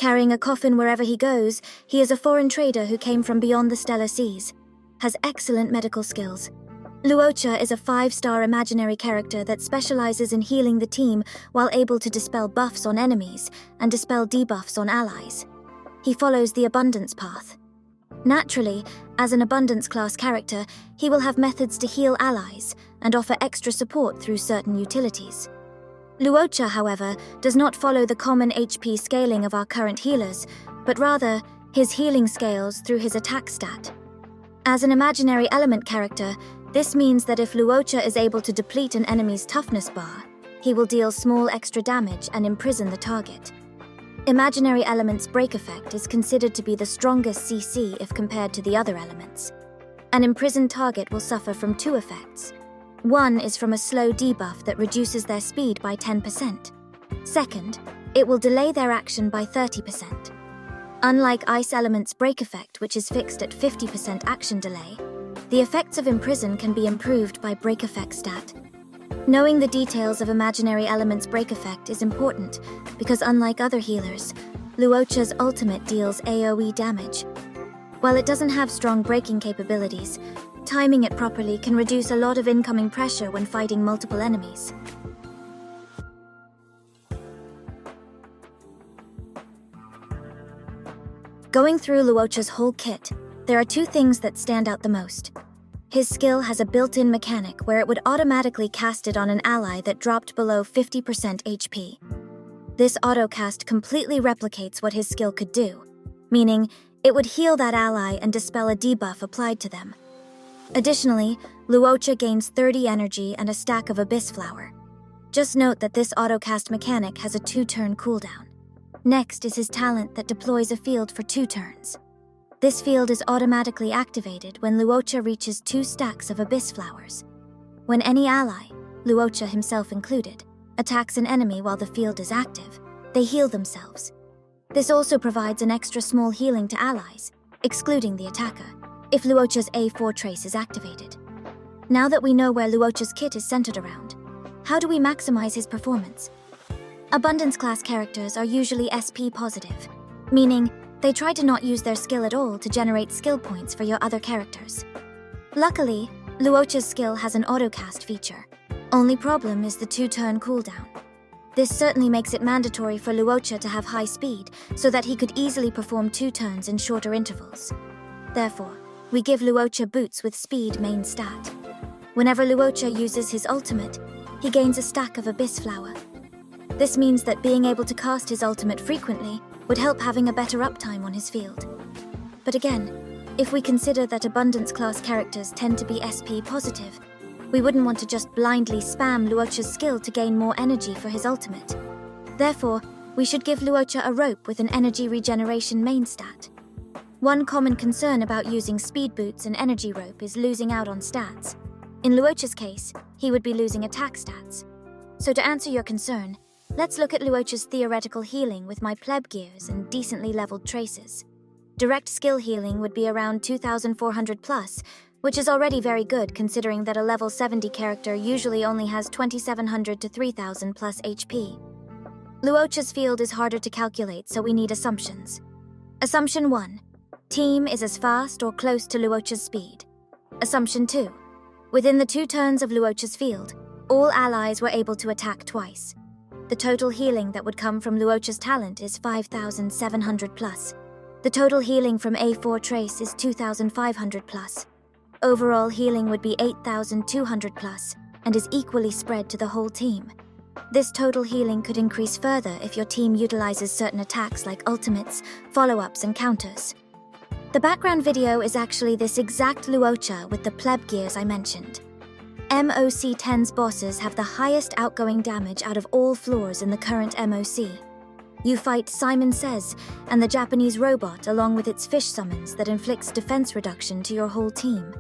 Carrying a coffin wherever he goes, he is a foreign trader who came from beyond the stellar seas, has excellent medical skills. Luocha is a 5-star imaginary character that specializes in healing the team while able to dispel buffs on enemies and dispel debuffs on allies. He follows the abundance path. Naturally, as an abundance class character, he will have methods to heal allies and offer extra support through certain utilities. Luocha, however, does not follow the common HP scaling of our current healers, but rather his healing scales through his attack stat. As an imaginary element character, this means that if Luocha is able to deplete an enemy's toughness bar, he will deal small extra damage and imprison the target. Imaginary element's break effect is considered to be the strongest CC if compared to the other elements. An imprisoned target will suffer from 2 effects. One is from a slow debuff that reduces their speed by 10%. Second, it will delay their action by 30%. Unlike Ice Element's break effect, which is fixed at 50% action delay, the effects of Imprison can be improved by break effect stat. Knowing the details of Imaginary Element's break effect is important because unlike other healers, Luocha's ultimate deals AoE damage. While it doesn't have strong breaking capabilities, timing it properly can reduce a lot of incoming pressure when fighting multiple enemies. Going through Luocha's whole kit, there are 2 things that stand out the most. His skill has a built-in mechanic where it would automatically cast it on an ally that dropped below 50% HP. This autocast completely replicates what his skill could do, meaning it would heal that ally and dispel a debuff applied to them. Additionally, Luocha gains 30 energy and a stack of Abyss Flower. Just note that this autocast mechanic has a 2-turn cooldown. Next is his talent that deploys a field for 2 turns. This field is automatically activated when Luocha reaches 2 stacks of Abyss Flowers. When any ally, Luocha himself included, attacks an enemy while the field is active, they heal themselves. This also provides an extra small healing to allies, excluding the attacker, if Luocha's A4 trace is activated. Now that we know where Luocha's kit is centered around, how do we maximize his performance? Abundance class characters are usually SP positive, meaning they try to not use their skill at all to generate skill points for your other characters. Luckily, Luocha's skill has an autocast feature. Only problem is the 2-turn cooldown. This certainly makes it mandatory for Luocha to have high speed so that he could easily perform 2 turns in shorter intervals. Therefore, we give Luocha boots with speed main stat. Whenever Luocha uses his ultimate, he gains a stack of Abyss Flower. This means that being able to cast his ultimate frequently would help having a better uptime on his field. But again, if we consider that abundance class characters tend to be SP positive, we wouldn't want to just blindly spam Luocha's skill to gain more energy for his ultimate. Therefore, we should give Luocha a rope with an energy regeneration main stat. One common concern about using speed boots and energy rope is losing out on stats. In Luocha's case, he would be losing attack stats. So to answer your concern, let's look at Luocha's theoretical healing with my pleb gears and decently leveled traces. Direct skill healing would be around 2,400 plus, which is already very good considering that a level 70 character usually only has 2,700 to 3,000 plus HP. Luocha's field is harder to calculate, so we need assumptions. Assumption 1. Team is as fast or close to Luocha's speed. Assumption 2. Within the 2 turns of Luocha's field, all allies were able to attack twice. The total healing that would come from Luocha's talent is 5,700 plus. The total healing from A4 trace is 2,500 plus. Overall healing would be 8,200 plus, and is equally spread to the whole team. This total healing could increase further if your team utilizes certain attacks like ultimates, follow-ups, and counters. The background video is actually this exact Luocha with the pleb gears I mentioned. MOC 10's bosses have the highest outgoing damage out of all floors in the current MOC. You fight Simon Says and the Japanese robot along with its fish summons that inflicts defense reduction to your whole team.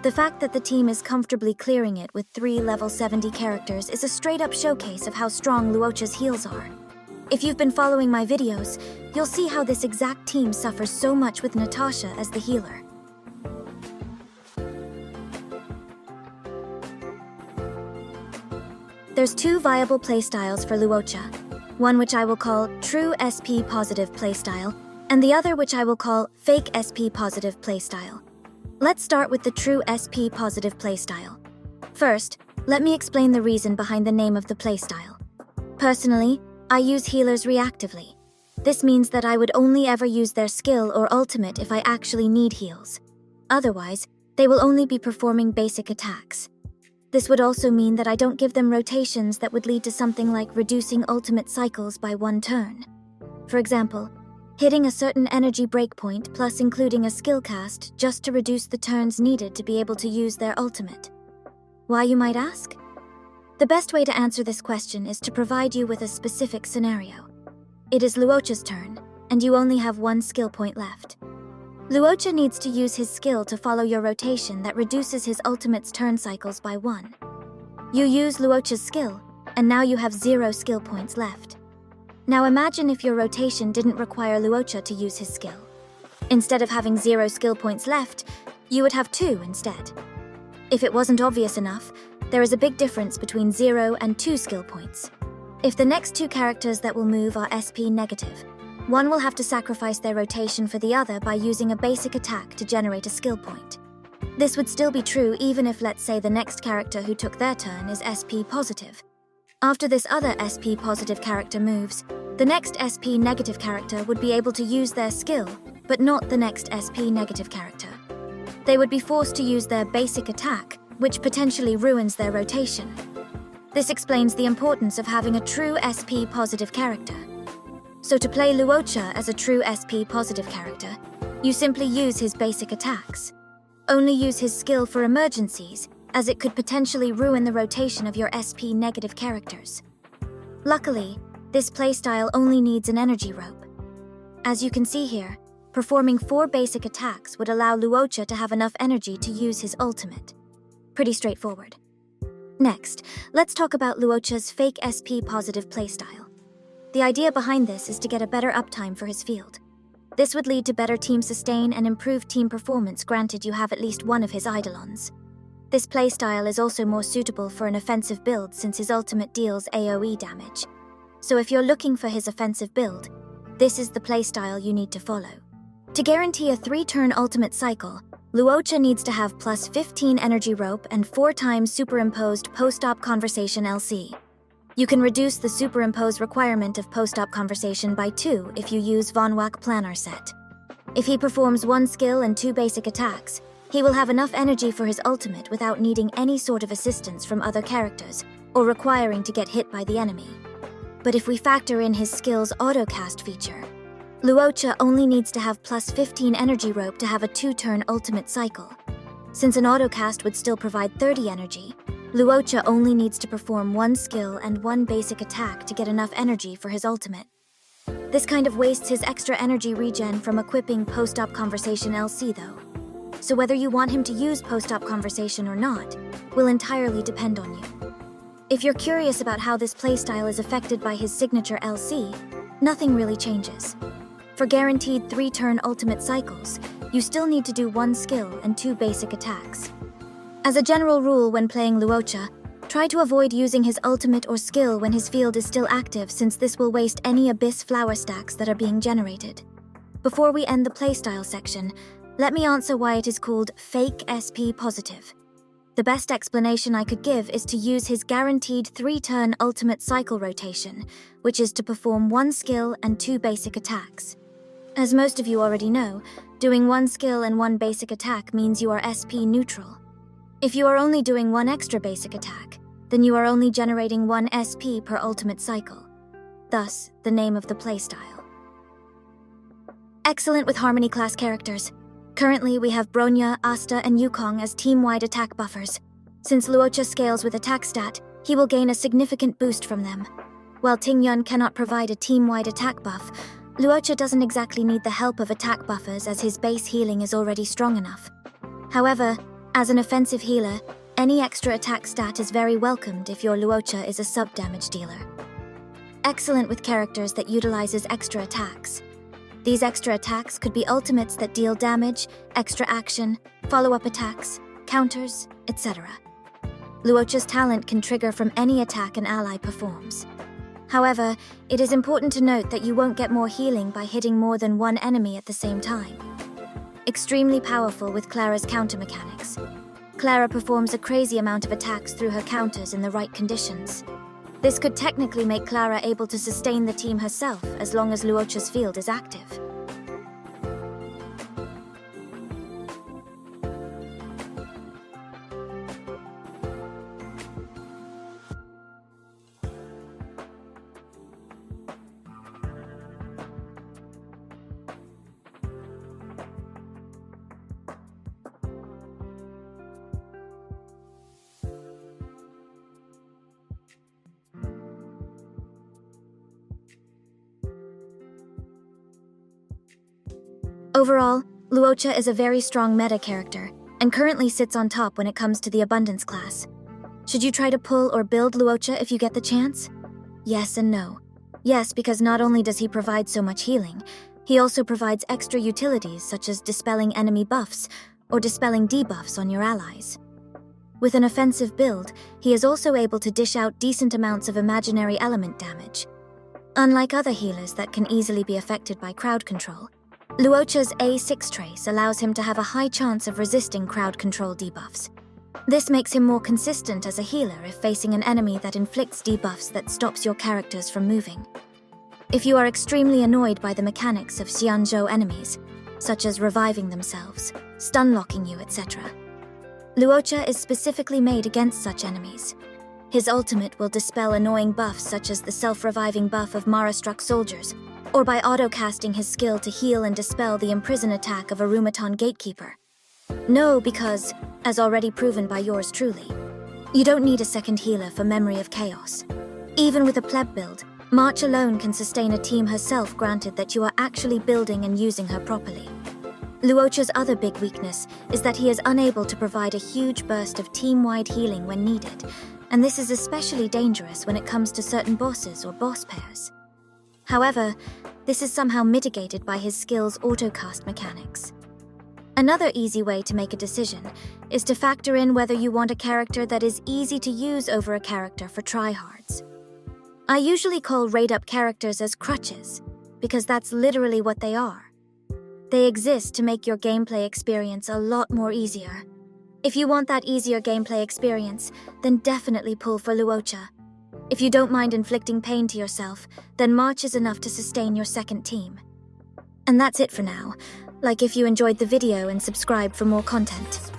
The fact that the team is comfortably clearing it with 3 level 70 characters is a straight-up showcase of how strong Luocha's heals are. If you've been following my videos, you'll see how this exact team suffers so much with Natasha as the healer. There's 2 viable playstyles for Luocha. one which I will call True SP Positive Playstyle, and the other which I will call Fake SP Positive Playstyle. Let's start with the True SP Positive Playstyle. First, let me explain the reason behind the name of the playstyle. Personally, I use healers reactively. This means that I would only ever use their skill or ultimate if I actually need heals. Otherwise, they will only be performing basic attacks. This would also mean that I don't give them rotations that would lead to something like reducing ultimate cycles by 1 turn. For example, hitting a certain energy breakpoint plus including a skill cast just to reduce the turns needed to be able to use their ultimate. Why, you might ask? The best way to answer this question is to provide you with a specific scenario. It is Luocha's turn, and you only have 1 skill point left. Luocha needs to use his skill to follow your rotation that reduces his ultimate's turn cycles by 1. You use Luocha's skill, and now you have 0 skill points left. Now imagine if your rotation didn't require Luocha to use his skill. Instead of having 0 skill points left, you would have 2 instead. If it wasn't obvious enough, there is a big difference between 0 and 2 skill points. If the next 2 characters that will move are SP negative, one will have to sacrifice their rotation for the other by using a basic attack to generate a skill point. This would still be true even if, let's say, the next character who took their turn is SP positive. After this other SP positive character moves, the next SP negative character would be able to use their skill, but not the next SP negative character. They would be forced to use their basic attack, which potentially ruins their rotation. This explains the importance of having a true SP positive character. So to play Luocha as a true SP positive character, you simply use his basic attacks. Only use his skill for emergencies, as it could potentially ruin the rotation of your SP negative characters. Luckily, this playstyle only needs an energy rope. As you can see here, performing 4 basic attacks would allow Luocha to have enough energy to use his ultimate. Pretty straightforward. Next, let's talk about Luocha's fake SP positive playstyle. The idea behind this is to get a better uptime for his field. This would lead to better team sustain and improved team performance granted you have at least one of his eidolons. This playstyle is also more suitable for an offensive build since his ultimate deals AoE damage. So if you're looking for his offensive build, this is the playstyle you need to follow. To guarantee a 3-turn ultimate cycle, Luocha needs to have plus 15 energy rope and 4 times superimposed post-op conversation LC. You can reduce the superimposed requirement of post-op conversation by 2 if you use Von Wack Planner set. If he performs 1 skill and 2 basic attacks, he will have enough energy for his ultimate without needing any sort of assistance from other characters or requiring to get hit by the enemy. But if we factor in his skill's autocast feature, Luocha only needs to have plus 15 energy rope to have a 2-turn ultimate cycle. Since an autocast would still provide 30 energy, Luocha only needs to perform 1 skill and 1 basic attack to get enough energy for his ultimate. This kind of wastes his extra energy regen from equipping post-op conversation LC though. So whether you want him to use post-op conversation or not will entirely depend on you. If you're curious about how this playstyle is affected by his signature LC, nothing really changes. For guaranteed 3-turn ultimate cycles, you still need to do 1 skill and 2 basic attacks. As a general rule when playing Luocha, try to avoid using his ultimate or skill when his field is still active since this will waste any abyss flower stacks that are being generated. Before we end the playstyle section, let me answer why it is called fake SP positive. The best explanation I could give is to use his guaranteed 3-turn ultimate cycle rotation, which is to perform 1 skill and 2 basic attacks. As most of you already know, doing 1 skill and 1 basic attack means you are SP neutral. If you are only doing 1 extra basic attack, then you are only generating 1 SP per ultimate cycle. Thus, the name of the playstyle. Excellent with Harmony class characters. Currently, we have Bronya, Asta, and Yukong as team-wide attack buffers. Since Luocha scales with attack stat, he will gain a significant boost from them. While Tingyun cannot provide a team-wide attack buff, Luocha doesn't exactly need the help of attack buffers as his base healing is already strong enough. However, as an offensive healer, any extra attack stat is very welcomed if your Luocha is a sub-damage dealer. Excellent with characters that utilizes extra attacks. These extra attacks could be ultimates that deal damage, extra action, follow-up attacks, counters, etc. Luocha's talent can trigger from any attack an ally performs. However, it is important to note that you won't get more healing by hitting more than one enemy at the same time. Extremely powerful with Clara's counter mechanics. Clara performs a crazy amount of attacks through her counters in the right conditions. This could technically make Clara able to sustain the team herself as long as Luocha's field is active. Overall, Luocha is a very strong meta character, and currently sits on top when it comes to the Abundance class. Should you try to pull or build Luocha if you get the chance? Yes and no. Yes, because not only does he provide so much healing, he also provides extra utilities such as dispelling enemy buffs or dispelling debuffs on your allies. With an offensive build, he is also able to dish out decent amounts of imaginary element damage. Unlike other healers that can easily be affected by crowd control, Luocha's A6 trace allows him to have a high chance of resisting crowd control debuffs. This makes him more consistent as a healer if facing an enemy that inflicts debuffs that stops your characters from moving. If you are extremely annoyed by the mechanics of Xianzhou enemies, such as reviving themselves, stun-locking you, etc., Luocha is specifically made against such enemies. His ultimate will dispel annoying buffs such as the self-reviving buff of Mara-struck soldiers, or by auto-casting his skill to heal and dispel the imprison attack of a Rumaton gatekeeper. No, because, as already proven by yours truly, you don't need a second healer for Memory of Chaos. Even with a pleb build, March alone can sustain a team herself, granted that you are actually building and using her properly. Luocha's other big weakness is that he is unable to provide a huge burst of team-wide healing when needed, and this is especially dangerous when it comes to certain bosses or boss pairs. However, this is somehow mitigated by his skill's autocast mechanics. Another easy way to make a decision is to factor in whether you want a character that is easy to use over a character for tryhards. I usually call raid-up characters as crutches, because that's literally what they are. They exist to make your gameplay experience a lot more easier. If you want that easier gameplay experience, then definitely pull for Luocha. If you don't mind inflicting pain to yourself, then March is enough to sustain your second team. And that's it for now. Like if you enjoyed the video and subscribe for more content.